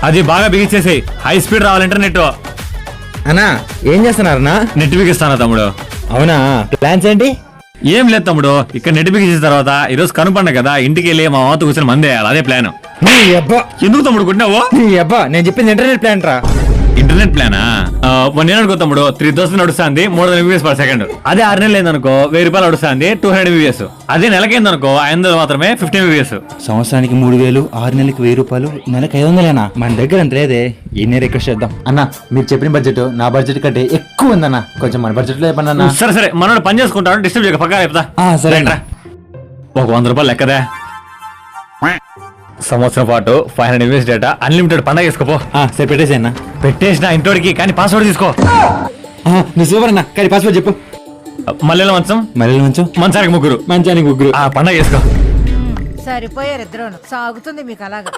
అది బాగా బిగించేసి high speed రావాలి ఇంటర్నెట్. అన్నా ఏం చేస్తున్నారన్నా? నెట్ బిగిస్తానా తమ్ముడు? అవునా, ప్లాన్స్ ఏంటి? ఏం లేదు తమ్ముడు, ఇక్కడ నెట్ బిగించిన తర్వాత ఈ రోజు కనుపండ కదా, ఇంటికి వెళ్ళి మా మాతో కూర్చొని మందేయాలి, అదే ప్లాన్. నీ అబ్బా, ఎందుకు తమ్ముడు కొట్టినావు? నీ అబ్బా, నేను చెప్పింది ఇంటర్నెట్ ప్లాన్ రా. ఇంటర్నెట్ ప్లానా? నేను అనుకో తమ్ముడు 3000 నడుస్తుంది, 300 MBPS per second. అదే 6 నెలలు అయిందనుకో 1000 రూపాయలు నడుస్తుంది, 200 MBPS. అదే నెలకైందనుకో 500 మాత్రమే, 50 MBPS. సంవత్సరానికి 3000, 6 నెలలకి 1000 రూపాయలు, నెలకి 500. మన దగ్గర అంత లేదే, ఎన్ని రిక్వెస్ట్ చేద్దాం అన్న. మీరు చెప్పిన బడ్జెట్ నా బడ్జెట్ కంటే ఎక్కువ ఉందన్న, కొంచెం మన బడ్జెట్ లో చెప్పండి. సరే సరే, మనోడు పని చేసుకుంటాను, డిస్టర్బ్ చేయక పక్కా చెప్తా. సరే ఒక 100 రూపాయలు లెక్కదే. సంవత్సరం పాటు 500 MBPS డేటా అన్లిమిటెడ్ పండగ చేసుకోపో. సరే పెట్టేసి అన్న. పెట్టేసిన ఇంటోడికి, కానీ పాస్వర్డ్ తీసుకో. నువ్వు సూపర్ అన్న, కానీ పాస్వర్డ్ చెప్పు. మల్లెల మంచం, మల్లెల మంచం, మంచానికి ముగ్గురు, మంచానికి ముగ్గురు. పండగ చేసుకో. సరిపోయారు ఇద్దరు, సాగుతుంది మీకు అలాగా.